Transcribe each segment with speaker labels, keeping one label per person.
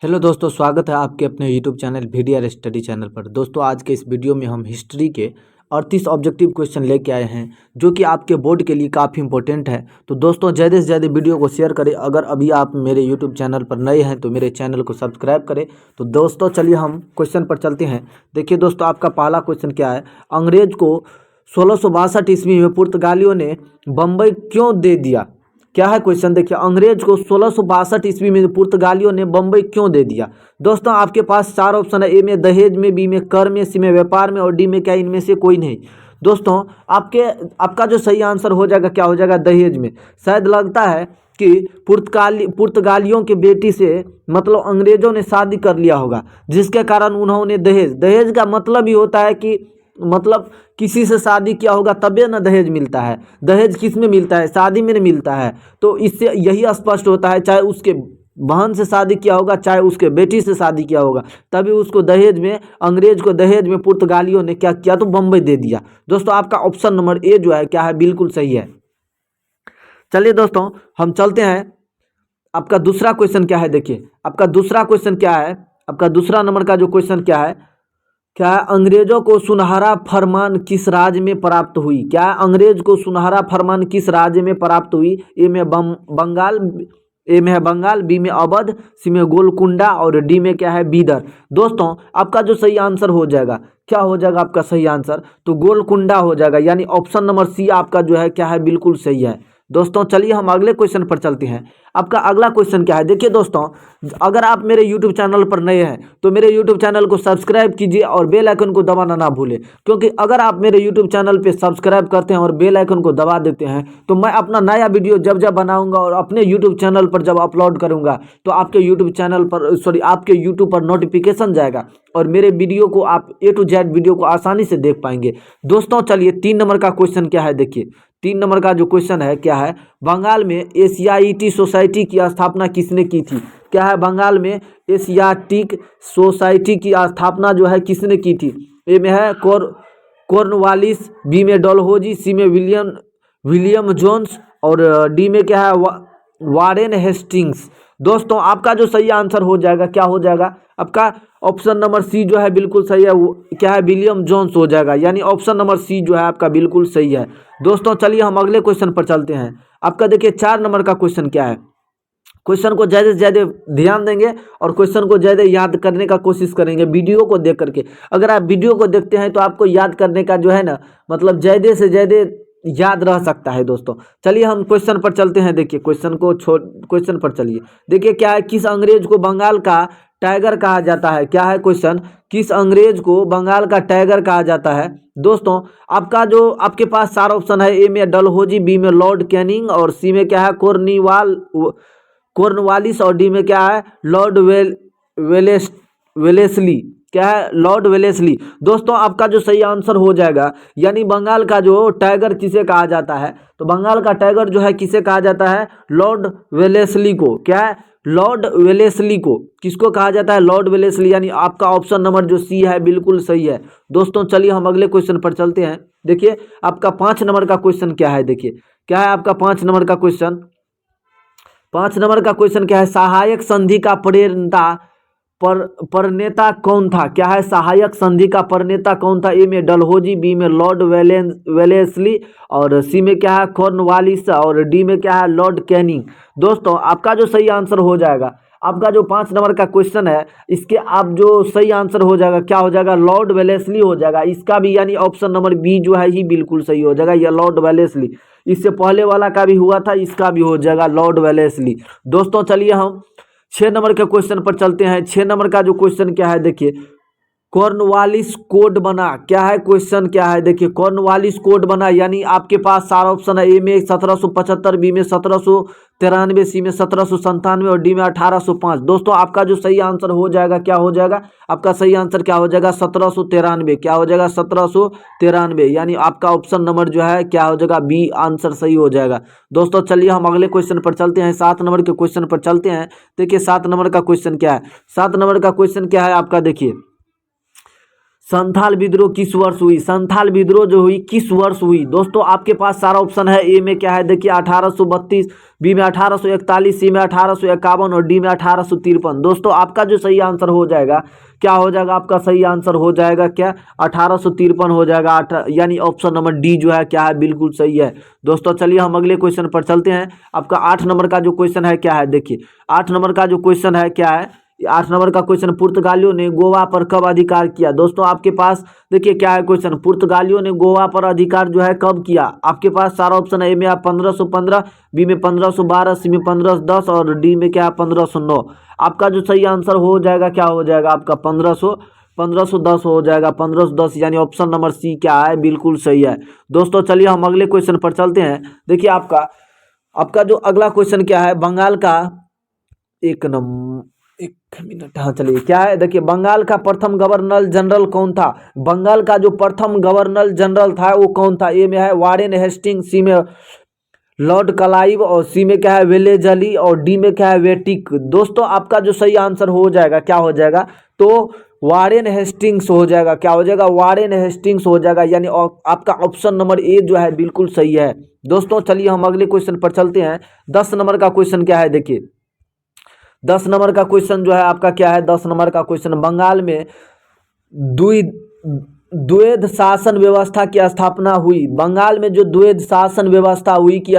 Speaker 1: Hello दोस्तों, स्वागत है आपके अपने YouTube channel VDR study channel पर। दोस्तों, आज के इस वीडियो में हम हिस्ट्री के 38 ऑब्जेक्टिव क्वेश्चन लेके आए हैं जो कि आपके बोर्ड के लिए काफ़ी इंपॉर्टेंट है। तो दोस्तों, ज़्यादा से ज़्यादा वीडियो को शेयर करें। अगर अभी आप मेरे यूट्यूब चैनल पर नए हैं तो मेरे चैनल को सब्सक्राइब करें। तो दोस्तों, चलिए हम क्वेश्चन पर चलते हैं। देखिए दोस्तों, आपका पहला क्वेश्चन क्या है। अंग्रेज को 1662 ईस्वी में पुर्तगालियों ने बम्बई क्यों दे दिया? क्या है क्वेश्चन, देखिए। अंग्रेज को 1662 ईस्वी में पुर्तगालियों ने बम्बई क्यों दे दिया? दोस्तों, आपके पास चार ऑप्शन है। ए में दहेज में, बी में कर में, सी में व्यापार में और डी में क्या इनमें से कोई नहीं। दोस्तों, आपका जो सही आंसर हो जाएगा क्या हो जाएगा? दहेज में। शायद लगता है कि पुर्तगालियों की बेटी से मतलब अंग्रेजों ने शादी कर लिया होगा, जिसके कारण उन्होंने दहेज का मतलब ही होता है कि मतलब किसी से शादी किया होगा तबे ना दहेज मिलता है। दहेज किस में मिलता है? शादी में नहीं मिलता है। तो इससे यही स्पष्ट होता है, चाहे उसके बहन से शादी किया होगा चाहे उसके बेटी से शादी किया होगा, तभी उसको दहेज में, अंग्रेज को दहेज में पुर्तगालियों ने क्या किया? तो बम्बई दे दिया। दोस्तों, आपका ऑप्शन नंबर ए जो है क्या है? बिल्कुल सही है। चलिए दोस्तों, हम चलते हैं। आपका दूसरा क्वेश्चन क्या है? देखिए, आपका दूसरा क्वेश्चन क्या है। आपका दूसरा नंबर का जो क्वेश्चन क्या है, अंग्रेजों को सुनहरा फरमान किस राज्य में प्राप्त हुई? क्या अंग्रेज को सुनहरा फरमान किस राज्य में प्राप्त हुई? ए में बंगाल, ए में है बंगाल, बी में अवध, सी में गोलकुंडा और डी में क्या है? बीदर। दोस्तों, आपका जो सही आंसर हो जाएगा क्या हो जाएगा? आपका सही आंसर तो गोलकुंडा हो जाएगा, यानी ऑप्शन नंबर सी आपका जो है क्या है? बिल्कुल सही है। दोस्तों, चलिए हम अगले क्वेश्चन पर चलते हैं। आपका अगला क्वेश्चन क्या है? देखिए दोस्तों, अगर आप मेरे YouTube चैनल पर नए हैं तो मेरे YouTube चैनल को सब्सक्राइब कीजिए और बेल आइकन को दबाना ना भूलें, क्योंकि अगर आप मेरे YouTube चैनल पे सब्सक्राइब करते हैं और बेल आइकन को दबा देते हैं तो मैं अपना नया वीडियो जब जब बनाऊंगा और अपने YouTube चैनल पर जब अपलोड करूंगा तो आपके YouTube चैनल पर आपके YouTube पर नोटिफिकेशन जाएगा और मेरे वीडियो को आप A to Z वीडियो को आसानी से देख पाएंगे। दोस्तों, चलिए 3 नंबर का क्वेश्चन क्या है? देखिए, 3 नंबर का जो क्वेश्चन है क्या है? बंगाल में एशियाटिक सोसाइटी की स्थापना किसने की थी? क्या है? बंगाल में एशियाटिक सोसाइटी की स्थापना जो है किसने की थी? ए में है कॉर्नवालिस, बी में डलहौजी, सी में विलियम जोन्स और डी में क्या है? Warren Hastings. दोस्तों, आपका जो सही आंसर हो जाएगा क्या हो जाएगा? आपका ऑप्शन नंबर सी जो है बिल्कुल सही है। वो क्या है? विलियम जोन्स हो जाएगा, यानी ऑप्शन नंबर सी जो है आपका बिल्कुल सही है। दोस्तों, चलिए हम अगले क्वेश्चन पर चलते हैं। आपका देखिए 4 नंबर का क्वेश्चन क्या है। क्वेश्चन को ज़्यादा से ज़्यादा ध्यान देंगे और क्वेश्चन को ज़्यादा याद करने का कोशिश करेंगे वीडियो को देख करके। अगर आप वीडियो को देखते हैं तो आपको याद करने का जो है ना, मतलब ज़्यादा से ज़्यादा याद रह सकता है। दोस्तों, चलिए हम क्वेश्चन पर चलते हैं। देखिए, क्वेश्चन पर चलिए। देखिए क्या है? किस अंग्रेज को बंगाल का टाइगर कहा जाता है? क्या है क्वेश्चन? किस अंग्रेज को बंगाल का टाइगर कहा जाता है? दोस्तों, आपका जो आपके पास 4 ऑप्शन है। ए में डलहौजी, बी में लॉर्ड कैनिंग और सी में क्या है? कॉर्नवालिस और डी में क्या है? Lord Wellesley. क्या है? Lord Wellesley. दोस्तों, आपका जो सही आंसर हो जाएगा, यानी बंगाल का जो टाइगर किसे कहा जाता है? तो बंगाल का टाइगर जो है किसे कहा जाता है? लॉर्ड वेलेस्ली को। क्या है? लॉर्ड वेलेस्ली को। किसको कहा जाता है? लॉर्ड वेलेस्ली, यानी आपका ऑप्शन नंबर जो सी है बिल्कुल सही है। दोस्तों, चलिए हम अगले क्वेश्चन पर चलते हैं। देखिए, आपका 5 नंबर का क्वेश्चन क्या है? देखिए, क्या है आपका 5 नंबर का क्वेश्चन? 5 नंबर का क्वेश्चन क्या है? सहायक संधि का प्रणेता कौन था? क्या है? सहायक संधि का प्रणेता कौन था? ए में डलहौजी, बी में लॉर्ड वेलेस्ली और सी में क्या है? कॉर्नवालिस और डी में क्या है? Lord Canning. दोस्तों, आपका जो सही आंसर हो जाएगा, आपका जो 5 नंबर का क्वेश्चन है, इसके आप जो सही आंसर हो जाएगा क्या हो जाएगा? लॉर्ड वेलेस्ली हो जाएगा। इसका भी यानी ऑप्शन नंबर बी जो है ही बिल्कुल सही हो जाएगा, यह लॉर्ड वेलेस्ली। इससे पहले वाला का भी हुआ था, इसका भी हो जाएगा लॉर्ड वेलेस्ली। दोस्तों, चलिए हम 6 नंबर के क्वेश्चन पर चलते हैं। 6 नंबर का जो क्वेश्चन क्या है? देखिए, कॉर्नवालिस कोड बना। क्या है क्वेश्चन? क्या है? देखिए, कॉर्नवालिस कोड बना, यानी आपके पास 4 ऑप्शन है। ए में 1775, बी में 1793, सी में 1797 और डी में 1805। दोस्तों, आपका जो सही आंसर हो जाएगा क्या हो जाएगा? आपका सही आंसर क्या हो जाएगा? 1793। क्या हो जाएगा? 1793, यानी आपका ऑप्शन नंबर जो है क्या हो जाएगा? बी आंसर सही हो जाएगा। दोस्तों, चलिए हम अगले क्वेश्चन पर चलते हैं। 7 नंबर के क्वेश्चन पर चलते हैं। देखिए, 7 नंबर का क्वेश्चन क्या है? 7 नंबर का क्वेश्चन क्या है आपका? देखिए, संथाल विद्रोह किस वर्ष हुई? संथाल विद्रोह जो हुई किस वर्ष हुई? दोस्तों आपके पास सारा ऑप्शन है। ए में क्या है देखिए 1832, बी में 1841, सी में 1851 और डी में 1853। दोस्तों आपका जो सही आंसर हो जाएगा क्या हो जाएगा? आपका सही आंसर हो जाएगा क्या? 1853 हो जाएगा। यानी ऑप्शन नंबर डी जो है क्या है? बिल्कुल सही है। दोस्तों चलिए हम अगले क्वेश्चन पर चलते हैं। आपका 8 नंबर का जो क्वेश्चन है क्या है देखिए 8 नंबर का जो क्वेश्चन है क्या है? 8 नंबर का क्वेश्चन, पुर्तगालियों ने गोवा पर कब अधिकार किया? दोस्तों आपके पास देखिए क्या है क्वेश्चन, पुर्तगालियों ने गोवा पर अधिकार जो है कब किया? आपके पास सारा ऑप्शन है। ए में आप 1515, बी में 1512, सी में 1510 और डी में क्या है 1509। आपका जो सही आंसर हो जाएगा क्या हो जाएगा? आपका 1510 हो जाएगा। 1510 यानी ऑप्शन नंबर सी क्या है? बिल्कुल सही है। दोस्तों चलिए हम अगले क्वेश्चन पर चलते हैं। देखिए आपका जो अगला क्वेश्चन क्या है, बंगाल का एक मिनट, हाँ चलिए क्या है देखिए, बंगाल का प्रथम गवर्नर जनरल कौन था? बंगाल का जो प्रथम गवर्नर जनरल था वो कौन था? ए में है वारेन हेस्टिंग, सी में लॉर्ड क्लाइव और सी में क्या है वेलेजली और डी में क्या है वेटिक। दोस्तों आपका जो सही आंसर हो जाएगा क्या हो जाएगा? तो वारेन हेस्टिंग्स हो जाएगा। क्या हो जाएगा? वारेन हेस्टिंग्स हो जाएगा। यानी आपका ऑप्शन नंबर ए जो है बिल्कुल सही है। दोस्तों चलिए हम अगले क्वेश्चन पर चलते हैं। 10 नंबर का क्वेश्चन क्या है देखिए 10 नंबर का क्वेश्चन जो है आपका क्या है? 10 नंबर का क्वेश्चन, बंगाल में द्वैध शासन व्यवस्था की स्थापना हुई। बंगाल में जो द्वैध शासन व्यवस्था हुई कि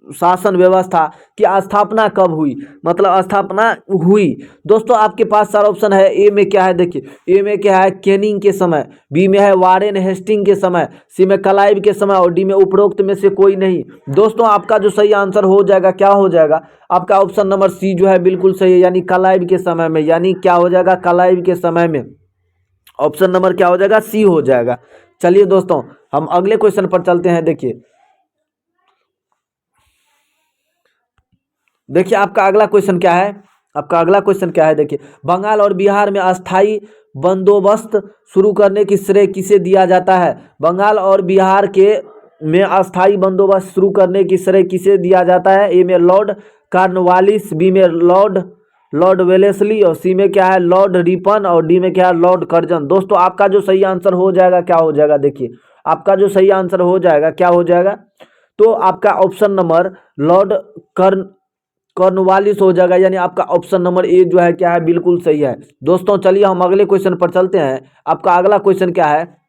Speaker 1: शासन व्यवस्था की स्थापना कब हुई? मतलब स्थापना हुई। दोस्तों आपके पास सारा ऑप्शन है। ए में क्या है देखिए, ए में क्या है कैनिंग के समय, बी में है वारेन हेस्टिंग के समय, सी में क्लाइव के समय और डी में उपरोक्त में से कोई नहीं। दोस्तों आपका जो सही आंसर हो जाएगा क्या हो जाएगा? आपका ऑप्शन नंबर सी जो है बिल्कुल सही है। यानी क्लाइव के समय में, यानी क्या हो जाएगा? क्लाइव के समय में। ऑप्शन नंबर क्या हो जाएगा? सी हो जाएगा। चलिए दोस्तों हम अगले क्वेश्चन पर चलते हैं। देखिए आपका अगला क्वेश्चन क्या है? आपका अगला क्वेश्चन क्या है देखिए, बंगाल और बिहार में अस्थाई बंदोबस्त शुरू करने की श्रेय किसे दिया जाता है? बंगाल और बिहार के में अस्थाई बंदोबस्त शुरू करने की श्रेय किसे दिया जाता है? ए में लॉर्ड कॉर्नवालिस, बी में लॉर्ड वेलेस्ली और सी में क्या है लॉर्ड रिपन और डी में क्या है लॉर्ड कर्जन। दोस्तों आपका जो सही आंसर हो जाएगा क्या हो जाएगा? देखिए आपका जो सही आंसर हो जाएगा क्या हो जाएगा? तो आपका ऑप्शन नंबर लॉर्ड कॉर्नवालिस हो जाएगा। यानी आपका ऑप्शन नंबर ए जो है क्या है? बिल्कुल सही है। दोस्तों चलिए हम अगले क्वेश्चन पर चलते हैं। आपका अगला क्वेश्चन क्या है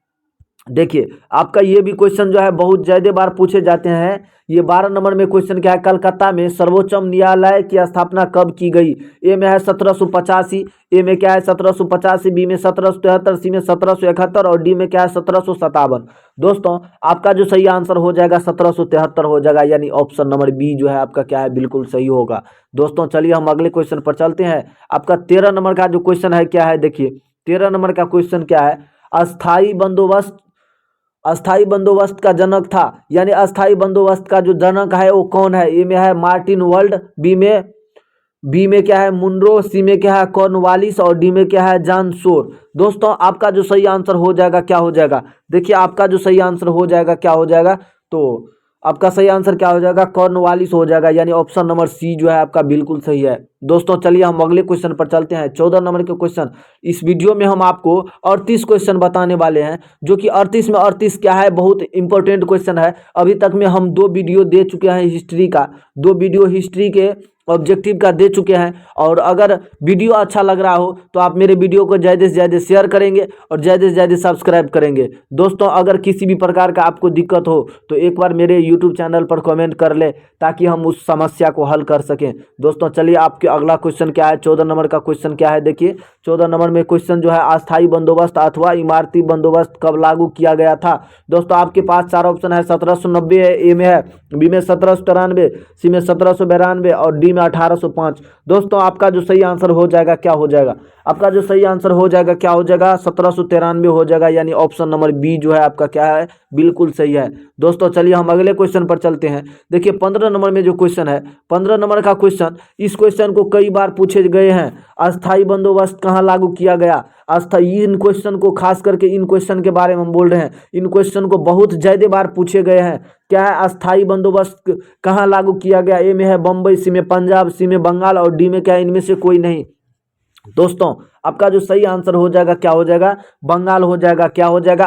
Speaker 1: देखिए, आपका ये भी क्वेश्चन जो है बहुत ज़्यादा बार पूछे जाते हैं। ये 12 नंबर में क्वेश्चन क्या है, कलकत्ता में सर्वोच्च न्यायालय की स्थापना कब की गई? ए में है 1785, ए में क्या है 1785, बी में 1773, सी में 1771 और डी में क्या है 1757। दोस्तों आपका जो सही आंसर हो जाएगा 1773 हो जाएगा। यानी ऑप्शन नंबर बी जो है आपका क्या है? बिल्कुल सही होगा। दोस्तों चलिए हम अगले क्वेश्चन पर चलते हैं। आपका 13 नंबर का जो क्वेश्चन है क्या है देखिए, 13 नंबर का क्वेश्चन क्या है, अस्थाई बंदोबस्त का जनक था। यानी अस्थाई बंदोबस्त का जो जनक है वो कौन है? ए में है मार्टिन वर्ल्ड, बी में क्या है मुनरो, सी में क्या है कॉर्नवालिस और डी में क्या है जॉन शोर। दोस्तों आपका जो सही आंसर हो जाएगा क्या हो जाएगा? देखिए आपका जो सही आंसर हो जाएगा क्या हो जाएगा? तो आपका सही आंसर क्या हो जाएगा? कॉर्नवालिस हो जाएगा। यानी ऑप्शन नंबर सी जो है आपका बिल्कुल सही है। दोस्तों चलिए हम अगले क्वेश्चन पर चलते हैं। 14 नंबर के क्वेश्चन, इस वीडियो में हम आपको 38 क्वेश्चन बताने वाले हैं, जो कि 38 में 38 क्या है, बहुत इंपॉर्टेंट क्वेश्चन है। अभी तक में हम 2 वीडियो दे चुके हैं हिस्ट्री का, 2 वीडियो हिस्ट्री के ऑब्जेक्टिव का दे चुके हैं। और अगर वीडियो अच्छा लग रहा हो तो आप मेरे वीडियो को ज़्यादा से ज़्यादा शेयर करेंगे और ज़्यादा से ज़्यादा सब्सक्राइब करेंगे। दोस्तों अगर किसी भी प्रकार का आपको दिक्कत हो तो एक बार मेरे यूट्यूब चैनल पर कमेंट कर ले, ताकि हम उस समस्या को हल कर सकें। दोस्तों चलिए आपके अगला क्वेश्चन क्या है, 14 नंबर का क्वेश्चन क्या है देखिए। 14 नंबर में क्वेश्चन जो है, अस्थाई बंदोबस्त अथवा इमारती बंदोबस्त कब लागू किया गया था? दोस्तों आपके पास चार ऑप्शन है। 1790 है, ए में है, बी में 1793, सी में 1792 और डी में 1805। दोस्तों आपका जो सही आंसर हो जाएगा क्या हो जाएगा? आपका जो सही आंसर हो जाएगा क्या हो जाएगा? 1793 हो जाएगा। यानी ऑप्शन नंबर बी जो है आपका क्या है? बिल्कुल सही है। दोस्तों चलिए हम अगले क्वेश्चन पर चलते हैं। देखिए 15 नंबर में जो क्वेश्चन है, 15 नंबर का क्वेश्चन, इस क्वेश्चन को कई बार पूछे गए हैं। अस्थाई बंदोबस्त कहाँ लागू किया गया? अस्थाई, इन क्वेश्चन को खास करके इन क्वेश्चन के बारे में हम बोल रहे हैं। इन क्वेश्चन को बहुत ज्यादा बार पूछे गए हैं। क्या है? अस्थाई बंदोबस्त कहाँ लागू किया गया? ए में है बम्बई, सी में पंजाब, सी में बंगाल और डी में क्या है? इनमें से कोई नहीं। दोस्तों आपका जो सही आंसर हो जाएगा क्या हो जाएगा, बंगाल हो जाएगा। क्या हो जाएगा,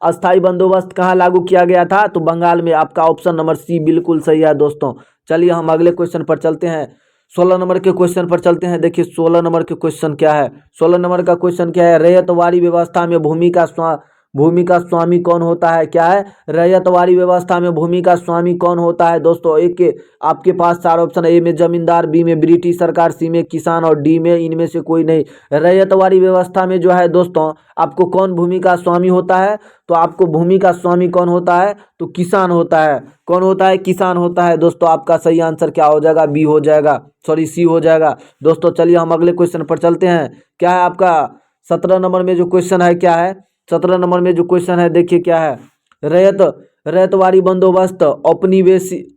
Speaker 1: अस्थाई बंदोबस्त कहाँ लागू किया गया था, तो बंगाल में। आपका ऑप्शन नंबर सी बिल्कुल सही है दोस्तों। चलिए हम अगले क्वेश्चन पर चलते हैं, 16 नंबर के क्वेश्चन पर चलते हैं। देखिए 16 नंबर के क्वेश्चन क्या है, 16 नंबर का क्वेश्चन क्या है, रैयतवाड़ी व्यवस्था में भूमि का स्वामी कौन होता है। क्या है, रैयतवाड़ी व्यवस्था में भूमि का स्वामी कौन होता है दोस्तों। एक के आपके पास चार ऑप्शन है, ए में जमींदार, बी में ब्रिटिश सरकार, सी में किसान और डी में इनमें से कोई नहीं। रैयतवाड़ी व्यवस्था में जो है दोस्तों आपको कौन भूमि का स्वामी होता है, तो आपको भूमि का स्वामी कौन होता है, तो किसान होता है। कौन होता है, किसान होता है दोस्तों। आपका सही आंसर क्या हो जाएगा, बी हो जाएगा, सॉरी सी हो जाएगा दोस्तों। चलिए हम अगले क्वेश्चन पर चलते हैं। क्या है आपका 17 नंबर में जो क्वेश्चन है, क्या है 17 नंबर में जो क्वेश्चन है, देखिए क्या है, रैयतवाड़ी बंदोबस्त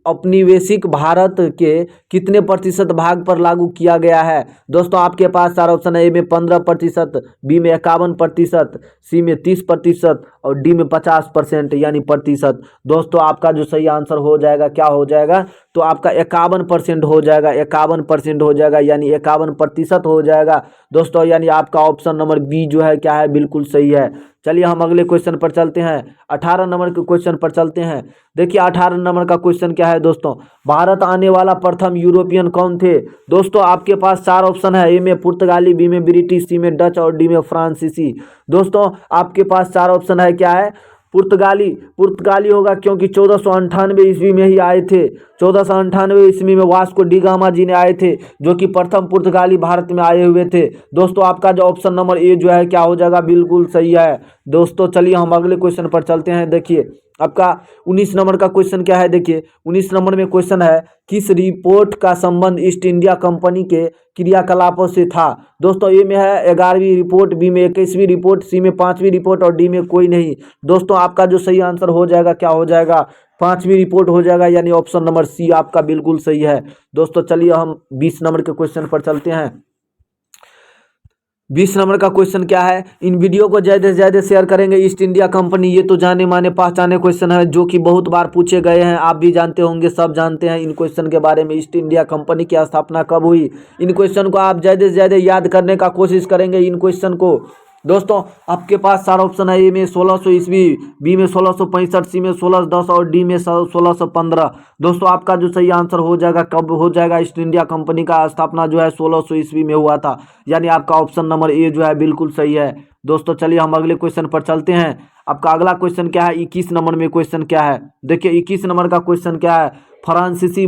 Speaker 1: औपनिवेशिक भारत के कितने प्रतिशत भाग पर लागू किया गया है दोस्तों। आपके पास चार ऑप्शन है, ए में 15%, बी में 51%, सी में 30% और डी में 50% यानी प्रतिशत। दोस्तों आपका जो सही आंसर हो जाएगा क्या हो जाएगा, तो आपका 51% हो जाएगा, 51% हो जाएगा यानी 51% हो जाएगा दोस्तों। यानी आपका ऑप्शन नंबर बी जो है क्या है, बिल्कुल सही है। चलिए हम अगले क्वेश्चन पर चलते हैं, 18 नंबर के क्वेश्चन पर चलते हैं। देखिए 18 नंबर का क्वेश्चन क्या है दोस्तों, भारत आने वाला प्रथम यूरोपियन कौन थे दोस्तों। आपके पास चार ऑप्शन है, ए में पुर्तगाली, बी में ब्रिटिश, सी में डच और डी में फ्रांसीसी। दोस्तों आपके पास चार ऑप्शन है, क्या है, पुर्तगाली होगा क्योंकि 1498 ईस्वी में ही आए थे। 1498 ईस्वी में वास्को डी गामा जी ने आए थे, जो कि प्रथम पुर्तगाली भारत में आए हुए थे दोस्तों। आपका जो ऑप्शन नंबर ए जो है क्या हो जाएगा, बिल्कुल सही है दोस्तों। चलिए हम अगले क्वेश्चन पर चलते हैं। देखिए आपका 19 नंबर का क्वेश्चन क्या है, देखिए 19 नंबर में क्वेश्चन है, किस रिपोर्ट का संबंध ईस्ट इंडिया कंपनी के क्रियाकलापों से था दोस्तों। ए में है 11वीं रिपोर्ट, बी में 21वीं रिपोर्ट, सी में 5वीं रिपोर्ट और डी में कोई नहीं। दोस्तों आपका जो सही आंसर हो जाएगा क्या हो जाएगा, 5वीं रिपोर्ट हो जाएगा यानी ऑप्शन नंबर सी आपका बिल्कुल सही है दोस्तों। चलिए हम 20 नंबर के क्वेश्चन पर चलते हैं। 20 नंबर का क्वेश्चन क्या है, इन वीडियो को ज़्यादा से ज़्यादा शेयर करेंगे ईस्ट इंडिया कंपनी। ये तो जाने माने पहचाने क्वेश्चन है, जो कि बहुत बार पूछे गए हैं, आप भी जानते होंगे, सब जानते हैं इन क्वेश्चन के बारे में। ईस्ट इंडिया कंपनी की स्थापना कब हुई, इन क्वेश्चन को आप ज़्यादा से ज़्यादा याद करने का कोशिश करेंगे इन क्वेश्चन को दोस्तों। आपके पास चार ऑप्शन है, ए में 1600 ईस्वी, बी में 1665, सी में 1610 और डी में 1615। दोस्तों आपका जो सही आंसर हो जाएगा, कब हो जाएगा, ईस्ट इंडिया कंपनी का स्थापना जो है 1600 ईस्वी में हुआ था, यानी आपका ऑप्शन नंबर ए जो है बिल्कुल सही है दोस्तों। चलिए हम अगले क्वेश्चन पर चलते हैं। आपका अगला क्वेश्चन क्या है, 21 नंबर में क्वेश्चन क्या है, देखिए 21 नंबर का क्वेश्चन क्या है, फ्रांसीसी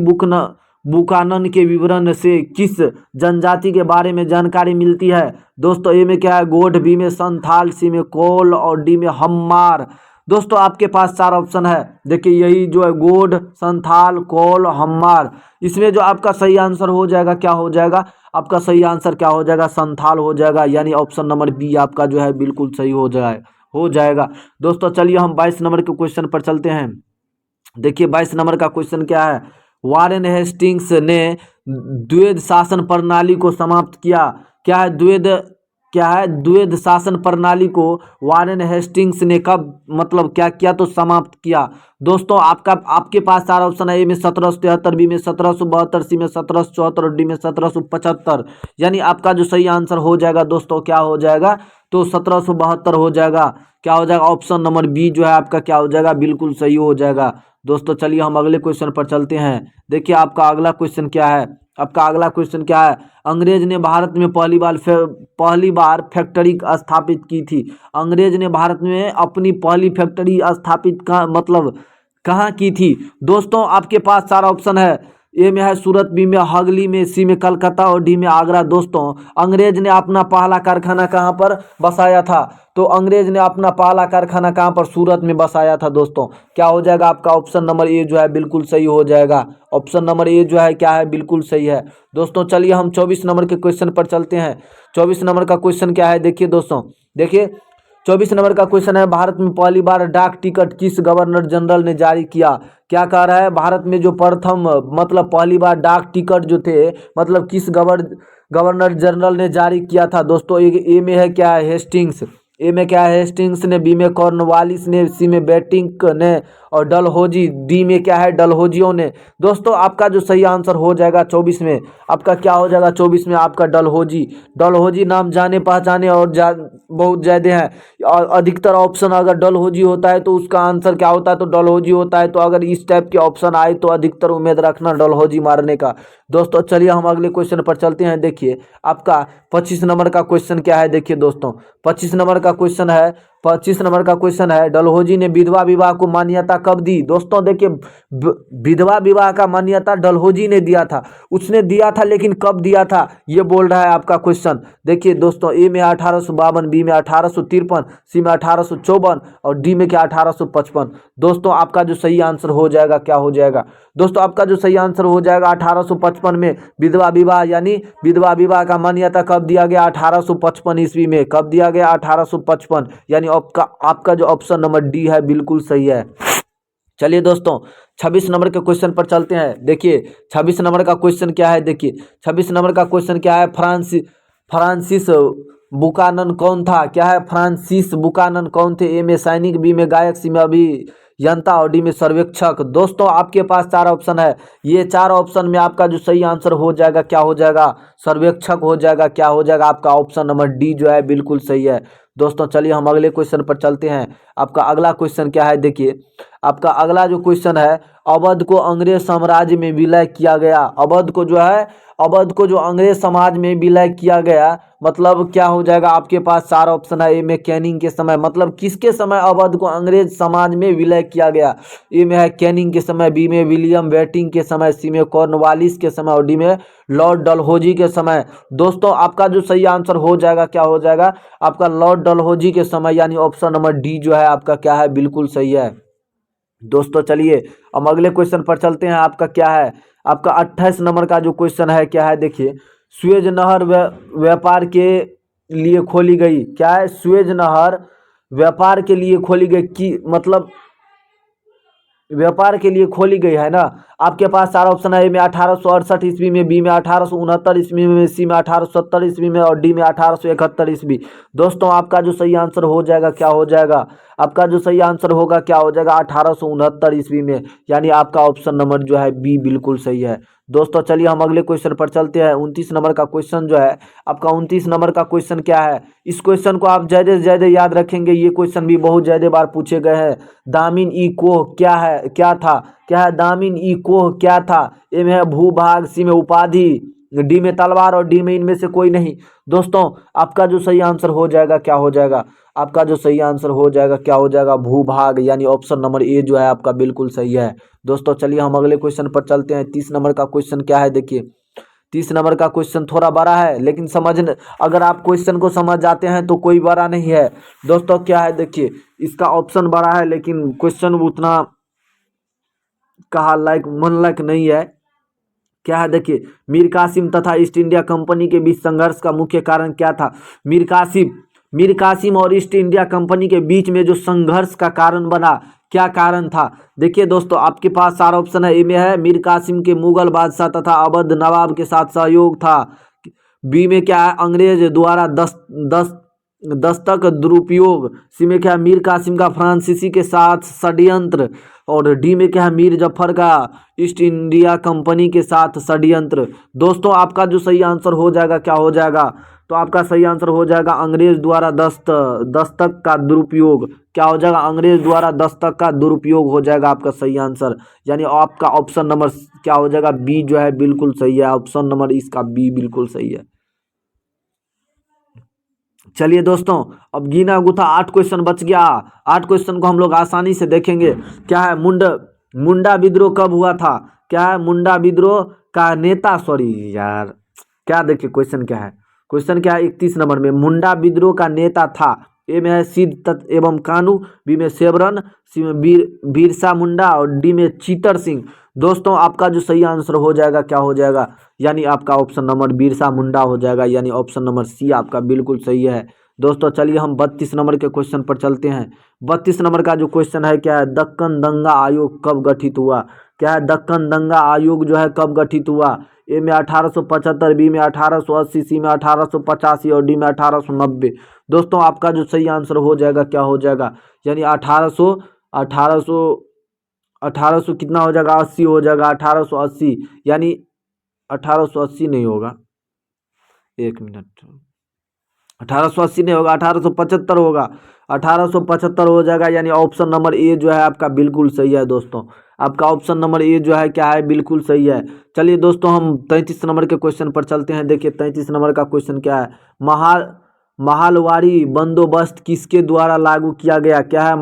Speaker 1: बुकानन के विवरण से किस जनजाति के बारे में जानकारी मिलती है दोस्तों। ए में क्या है, गोंड, बी में संथाल, सी में कोल और डी में हम्मार। दोस्तों आपके पास चार ऑप्शन है, देखिए यही जो है गोंड, संथाल, कोल, हम्मार। इसमें जो आपका सही आंसर हो जाएगा क्या हो जाएगा, आपका सही आंसर क्या हो जाएगा, संथाल हो जाएगा, यानी ऑप्शन नंबर बी आपका जो है बिल्कुल सही हो जाएगा दोस्तों। चलिए हम 22 नंबर के क्वेश्चन पर चलते हैं। देखिए 22 नंबर का क्वेश्चन क्या है, वारेन हेस्टिंग्स ने द्वैध शासन प्रणाली को समाप्त किया। क्या है द्वैध शासन प्रणाली को वारेन हेस्टिंग्स ने कब मतलब क्या किया, तो समाप्त किया दोस्तों। आपके पास चार ऑप्शन है, ए में 1773, बी में 1772, सी में 1774 और डी में 1775। यानी आपका जो सही आंसर हो जाएगा दोस्तों क्या हो जाएगा, तो 1772 हो जाएगा। क्या हो जाएगा, ऑप्शन नंबर बी जो है आपका क्या हो जाएगा, बिल्कुल सही हो जाएगा दोस्तों। चलिए हम अगले क्वेश्चन पर चलते हैं। देखिए आपका अगला क्वेश्चन क्या है, आपका अगला क्वेश्चन क्या है, अंग्रेज ने भारत में पहली बार फैक्ट्री स्थापित की थी। अंग्रेज ने भारत में अपनी पहली फैक्ट्री स्थापित कहाँ की थी दोस्तों। आपके पास चार ऑप्शन है, ए में है सूरत, बी में हगली में, सी में कलकत्ता और डी में आगरा। दोस्तों अंग्रेज ने अपना पहला कारखाना कहाँ पर बसाया था, तो अंग्रेज ने अपना पहला कारखाना कहाँ पर, सूरत में बसाया था दोस्तों। क्या हो जाएगा, आपका ऑप्शन नंबर ए जो है बिल्कुल सही हो जाएगा। ऑप्शन नंबर ए जो है क्या है, बिल्कुल सही है दोस्तों। चलिए हम 24 नंबर के क्वेश्चन पर चलते हैं। 24 नंबर का क्वेश्चन क्या है, देखिए दोस्तों, देखिए 24 नंबर का क्वेश्चन है, भारत में पहली बार डाक टिकट किस गवर्नर जनरल ने जारी किया। क्या कह रहा है, भारत में जो प्रथम पहली बार डाक टिकट जो थे किस गवर्नर जनरल ने जारी किया था दोस्तों। ए में है क्या है, हेस्टिंग्स, ए में क्या है हेस्टिंग्स ने, बी में कॉर्नवालिस ने, सी में बेटिंक ने और डलहौजी, डी में क्या है डलहौजियों ने। दोस्तों आपका जो सही आंसर हो जाएगा 24 में, आपका क्या हो जाएगा 24 में आपका डलहौजी। डलहौजी नाम जाने पहचाने और बहुत ज़्यादा है, और अधिकतर ऑप्शन अगर डलहौजी होता है तो उसका आंसर क्या होता है तो डलहौजी होता है। तो अगर इस टाइप के ऑप्शन आए तो अधिकतर उम्मीद रखना डलहौजी मारने का। दोस्तों चलिए हम अगले क्वेश्चन पर चलते हैं। देखिए आपका 25 नंबर का क्वेश्चन क्या है। देखिए दोस्तों 25 नंबर का क्वेश्चन है, 25 नंबर का क्वेश्चन है, डलहौजी ने विधवा विवाह को मान्यता कब दी। दोस्तों देखिए विधवा विवाह का मान्यता डलहौजी ने दिया था, उसने दिया था लेकिन कब दिया था ये बोल रहा है आपका क्वेश्चन। देखिए दोस्तों ए में 1852, बी में 1853, सी में 1854 और डी में क्या 1855। दोस्तों आपका जो सही आंसर हो जाएगा क्या हो जाएगा। दोस्तों आपका जो सही आंसर हो जाएगा 1855 में विधवा विवाह यानी विधवा विवाह का मान्यता कब दिया गया 1855 ईस्वी में। कब दिया गया 1855, यानी आपका जो ऑप्शन नंबर डी है बिल्कुल सही है। चलिए दोस्तों 26 नंबर के क्वेश्चन पर चलते हैं। देखिए 26 नंबर का क्वेश्चन क्या है। देखिए 26 नंबर का क्वेश्चन क्या है, फ्रांसिस बुकानन कौन था। क्या है फ्रांसिस बुकानन कौन थे। ए में सैनिक, बी में गायक, सी में अभियंता और डी में सर्वेक्षक। दोस्तों आपके पास 4 ऑप्शन है, ये 4 ऑप्शन में आपका जो सही आंसर हो जाएगा क्या हो जाएगा सर्वेक्षक हो जाएगा। क्या हो जाएगा आपका ऑप्शन नंबर डी जो है बिल्कुल सही है। दोस्तों चलिए हम अगले क्वेश्चन पर चलते हैं। आपका अगला क्वेश्चन क्या है। देखिए आपका अगला जो क्वेश्चन है, अवध को अंग्रेज साम्राज्य में विलय किया गया। अवध को जो अंग्रेज समाज में विलय किया गया, मतलब क्या हो जाएगा आपके पास 4 ऑप्शन है। ए में कैनिंग के समय, मतलब किसके समय अवध को अंग्रेज समाज में विलय किया गया। ए में है कैनिंग के समय, बी में विलियम बेटिंग के समय, सी में कॉर्नवालिस के समय और डी में लॉर्ड डलहौजी के समय। दोस्तों आपका जो सही आंसर हो जाएगा क्या हो जाएगा आपका लॉर्ड डलहौजी के समय, यानी ऑप्शन नंबर डी जो है आपका क्या है बिल्कुल सही है। दोस्तों चलिए हम अगले क्वेश्चन पर चलते हैं। आपका क्या है, आपका 28 नंबर का जो क्वेश्चन है क्या है। देखिए सुएज नहर व्यापार के लिए खोली गई। क्या है सुएज नहर व्यापार के लिए खोली गई की, मतलब व्यापार के लिए खोली गई है ना। आपके पास 4 ऑप्शन है। ए में 1868 ईस्वी में, बी में 1869 ईस्वी में, सी में 1870 ईस्वी में और डी में 1871 ईस्वी। दोस्तों आपका जो सही आंसर हो जाएगा क्या हो जाएगा आपका जो सही आंसर होगा क्या हो जाएगा 1869 ईस्वी में, यानी आपका ऑप्शन नंबर जो है बी बिल्कुल सही है। दोस्तों चलिए हम अगले क्वेश्चन पर चलते हैं। 29 नंबर का क्वेश्चन जो है आपका 29 नंबर का क्वेश्चन क्या है। इस क्वेश्चन को आप ज़्यादा से ज़्यादा याद रखेंगे, ये क्वेश्चन भी बहुत ज़्यादा बार पूछे गए हैं। दामिन ई कोह क्या है, क्या था। क्या है दामिन ई कोह क्या था। ए में है भूभाग, सी में उपाधि, डी में तलवार और डी में इनमें से कोई नहीं। दोस्तों आपका जो सही आंसर हो जाएगा क्या हो जाएगा आपका जो सही आंसर हो जाएगा क्या हो जाएगा भूभाग, यानी ऑप्शन नंबर ए जो है आपका बिल्कुल सही है। दोस्तों चलिए हम अगले क्वेश्चन पर चलते हैं। 30 नंबर का क्वेश्चन क्या है। देखिए 30 नंबर का क्वेश्चन थोड़ा बड़ा है, लेकिन अगर आप क्वेश्चन को समझ जाते हैं तो कोई बड़ा नहीं है। दोस्तों क्या है देखिए इसका ऑप्शन बड़ा है लेकिन क्वेश्चन उतना कहा लायक मन लायक नहीं है। क्या है देखिए मीर कासिम तथा ईस्ट इंडिया कंपनी के बीच संघर्ष का मुख्य कारण क्या था। मीर कासिम और ईस्ट इंडिया कंपनी के बीच में जो संघर्ष का कारण बना, क्या कारण था। देखिए दोस्तों आपके पास 4 ऑप्शन है। ए में है मीर कासिम के मुगल बादशाह तथा अवध नवाब के साथ सहयोग था। बी में क्या है अंग्रेज द्वारा दस्तक दुरुपयोग। सी में क्या है मीर कासिम का फ्रांसीसी के साथ षड्यंत्र और डी में क्या है मीर जफर का ईस्ट इंडिया कंपनी के साथ षड्यंत्र। दोस्तों आपका जो सही आंसर हो जाएगा क्या हो जाएगा तो आपका सही आंसर हो जाएगा अंग्रेज द्वारा दस्तक का दुरुपयोग। क्या हो जाएगा अंग्रेज द्वारा दस्तक का दुरुपयोग हो जाएगा आपका सही आंसर, यानी आपका ऑप्शन नंबर क्या हो जाएगा बी जो है बिल्कुल सही है। ऑप्शन नंबर इसका बी बिल्कुल सही है। चलिए दोस्तों अब गिना गुथा 8 क्वेश्चन बच गया। 8 क्वेश्चन को हम लोग आसानी से देखेंगे। क्या है मुंडा विद्रोह कब हुआ था। क्या है मुंडा विद्रोह का नेता, सॉरी यार क्या देखिए क्वेश्चन क्या है 31 नंबर में मुंडा विद्रोह का नेता था। ए में है सिद्ध तत् एवं कानू, बी में सेवरन, सी में बिरसा मुंडा और डी में चीतर सिंह। दोस्तों आपका जो सही आंसर हो जाएगा क्या हो जाएगा, यानी आपका ऑप्शन नंबर बिरसा मुंडा हो जाएगा, यानी ऑप्शन नंबर सी आपका बिल्कुल सही है। दोस्तों चलिए हम 32 नंबर के क्वेश्चन पर चलते हैं। 32 नंबर का जो क्वेश्चन है क्या है दक्कन दंगा आयोग कब गठित हुआ। क्या है दक्कन दंगा आयोग जो है कब गठित हुआ? ए में 1875, बी में 1880, सी में 1885 और डी में 1890। दोस्तों आपका जो सही आंसर हो जाएगा क्या हो जाएगा, यानी 1800 कितना हो जाएगा, 80 हो जाएगा, 1880, यानी 1880 नहीं होगा, एक मिनट, 1880 नहीं होगा, 1875 होगा, 1875 हो जाएगा, यानी ऑप्शन नंबर ए जो है आपका बिल्कुल सही है दोस्तों। आपका ऑप्शन नंबर ए जो है क्या है, बिल्कुल सही है। चलिए दोस्तों हम 33 नंबर के क्वेश्चन पर चलते हैं। देखिए 33 नंबर का क्वेश्चन क्या है, महालवाड़ी बंदोबस्त किसके द्वारा लागू किया गया? क्या है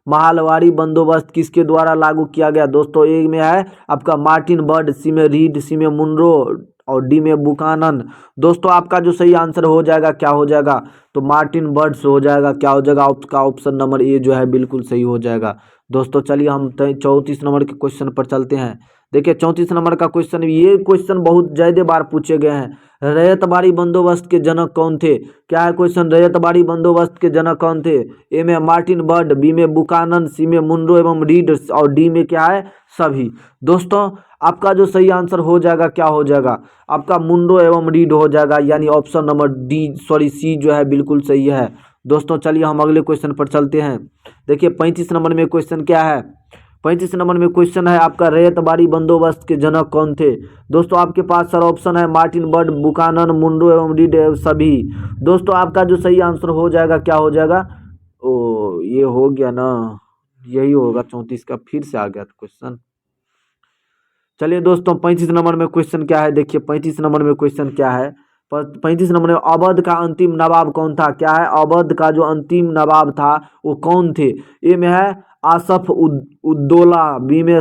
Speaker 1: महालवाड़ी बंदोबस्त किसके द्वारा लागू किया गया? दोस्तों ए में है आपका मार्टिन बर्ड, सी में रीड, सी में मुनरो और डी में बुकानन। दोस्तों आपका जो सही आंसर हो जाएगा क्या हो जाएगा, तो मार्टिन बर्ड्स हो जाएगा। क्या हो जाएगा, आपका ऑप्शन नंबर ए जो है बिल्कुल सही हो जाएगा। दोस्तों चलिए हम 34 नंबर के क्वेश्चन पर चलते हैं। देखिए 34 नंबर का क्वेश्चन, ये क्वेश्चन बहुत ज़्यादा बार पूछे गए हैं। रैयतबाड़ी बंदोबस्त के जनक कौन थे? क्या है क्वेश्चन, रैयतबाड़ी बंदोबस्त के जनक कौन थे? ए में मार्टिन बर्ड, बी में बुकानन, सी में मुनरो एवं रीड और डी में क्या है, सभी। दोस्तों आपका जो सही आंसर हो जाएगा क्या हो जाएगा, आपका मुनरो एवं रीड हो जाएगा, यानी ऑप्शन नंबर सी जो है बिल्कुल सही है। दोस्तों चलिए हम अगले क्वेश्चन पर चलते हैं। देखिए 35 नंबर में क्वेश्चन क्या है, 35 नंबर में क्वेश्चन है आपका रैयतबाड़ी बंदोबस्त के जनक कौन थे? दोस्तों आपके पास सर ऑप्शन है मार्टिन बर्ड, बुकानन, मुनरो एवं रीड सभी। दोस्तों आपका जो सही आंसर हो जाएगा क्या हो जाएगा, ओ ये हो गया ना, यही होगा 34 का, फिर से आ गया क्वेश्चन। चलिए दोस्तों 35 नंबर में क्वेश्चन क्या है, देखिए 35 नंबर में क्वेश्चन क्या है, 35 नंबर में अवध का अंतिम नवाब कौन था? क्या है, अवध का जो अंतिम नवाब था वो कौन थे? ए में है आसफ उद्दौला, बी में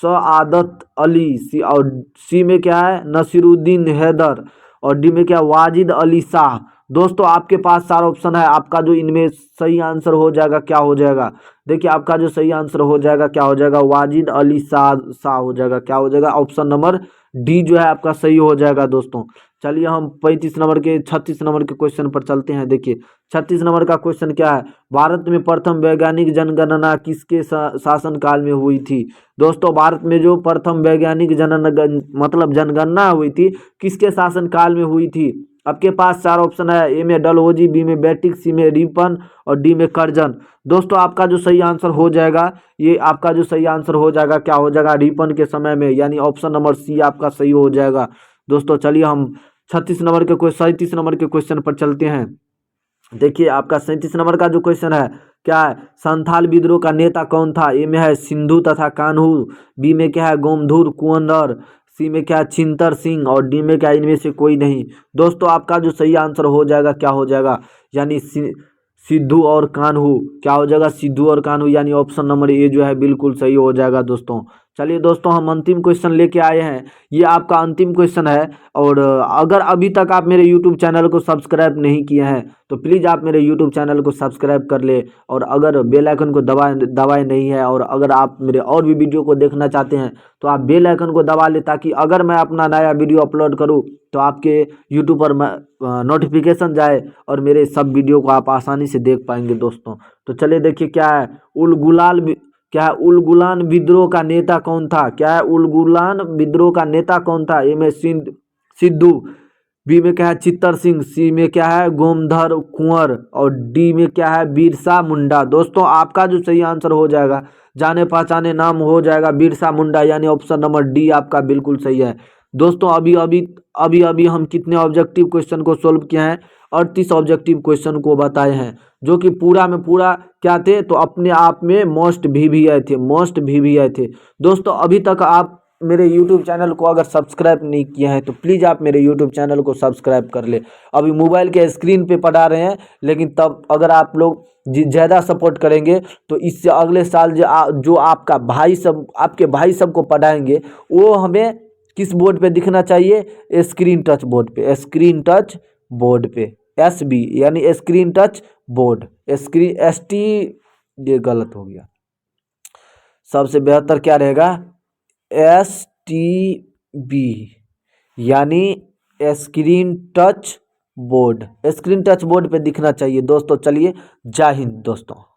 Speaker 1: सआदत अली, सी में क्या है नसीरुद्दीन हैदर और डी में क्या वाजिद अली शाह। दोस्तों आपके पास सारा ऑप्शन है, आपका जो इनमें सही आंसर हो जाएगा क्या हो जाएगा, देखिए आपका जो सही आंसर हो जाएगा क्या हो जाएगा, वाजिद अली शाह हो जाएगा। क्या हो जाएगा, ऑप्शन नंबर डी जो है आपका सही हो जाएगा। दोस्तों चलिए हम 36 नंबर के क्वेश्चन पर चलते हैं। देखिए 36 नंबर का क्वेश्चन क्या है, भारत में प्रथम वैज्ञानिक जनगणना किसके शासनकाल में हुई थी? दोस्तों भारत में जो प्रथम वैज्ञानिक जनगणना हुई थी किसके शासनकाल में हुई थी? आपके पास चार ऑप्शन है, ए में डलहौजी, बी में बेटिक, सी में रिपन और डी में करजन। दोस्तों आपका जो सही आंसर हो जाएगा, ये आपका जो सही आंसर हो जाएगा क्या हो जाएगा, रिपन के समय में, यानी ऑप्शन नंबर सी आपका सही हो जाएगा। दोस्तों चलिए हम 37 नंबर के क्वेश्चन पर चलते हैं। देखिए आपका 37 नंबर का जो क्वेश्चन है क्या है, संथाल विद्रोह का नेता कौन था? ए में है सिंधु तथा कान्हू, बी में क्या है गोमधुर कुंवर, सी में क्या है छिंतर सिंह और डी में क्या है इनमें से कोई नहीं। दोस्तों आपका जो सही आंसर हो जाएगा क्या हो जाएगा, यानी सिद्धू और कान्हू। क्या हो जाएगा, सिद्धू और कान्हू, यानी ऑप्शन नंबर ए जो है बिल्कुल सही हो जाएगा। दोस्तों चलिए दोस्तों हम अंतिम क्वेश्चन लेके आए हैं, ये आपका अंतिम क्वेश्चन है। और अगर अभी तक आप मेरे यूट्यूब चैनल को सब्सक्राइब नहीं किए हैं तो प्लीज़ आप मेरे यूट्यूब चैनल को सब्सक्राइब कर ले, और अगर बेल आइकन को दबाए नहीं है, और अगर आप मेरे और भी वीडियो को देखना चाहते हैं तो आप बेल आइकन को दबा ले, ताकि अगर मैं अपना नया वीडियो अपलोड करूँ तो आपके यूट्यूब पर नोटिफिकेशन जाए और मेरे सब वीडियो को आप आसानी से देख पाएंगे। दोस्तों तो चलिए देखिए क्या है उलगुलान विद्रोह का नेता कौन था? क्या है उलगुलान विद्रोह का नेता कौन था? ए में सिद्धू, बी में क्या है चित्तर सिंह, सी में क्या है गोमधर कुंवर और डी में क्या है बिरसा मुंडा। दोस्तों आपका जो सही आंसर हो जाएगा, जाने पहचाने नाम हो जाएगा बिरसा मुंडा, यानी ऑप्शन नंबर डी आपका बिल्कुल सही है। दोस्तों अभी हम कितने ऑब्जेक्टिव क्वेश्चन को सोल्व किए हैं, 38 ऑब्जेक्टिव क्वेश्चन को बताए हैं, जो कि पूरा में पूरा क्या थे, तो अपने आप में मोस्ट वीवीआई थे। दोस्तों अभी तक आप मेरे YouTube चैनल को अगर सब्सक्राइब नहीं किए हैं तो प्लीज़ आप मेरे YouTube चैनल को सब्सक्राइब कर ले। अभी मोबाइल के स्क्रीन पे पढ़ा रहे हैं, लेकिन तब अगर आप लोग ज़्यादा सपोर्ट करेंगे तो इससे अगले साल जो आपके भाई सब को पढ़ाएंगे वो हमें किस बोर्ड पे दिखना चाहिए, स्क्रीन टच बोर्ड पे SB, यानी स्क्रीन टच बोर्ड, ST ये गलत हो गया, सबसे बेहतर क्या रहेगा STB, यानी स्क्रीन टच बोर्ड पे दिखना चाहिए। दोस्तों चलिए जय हिंद दोस्तों।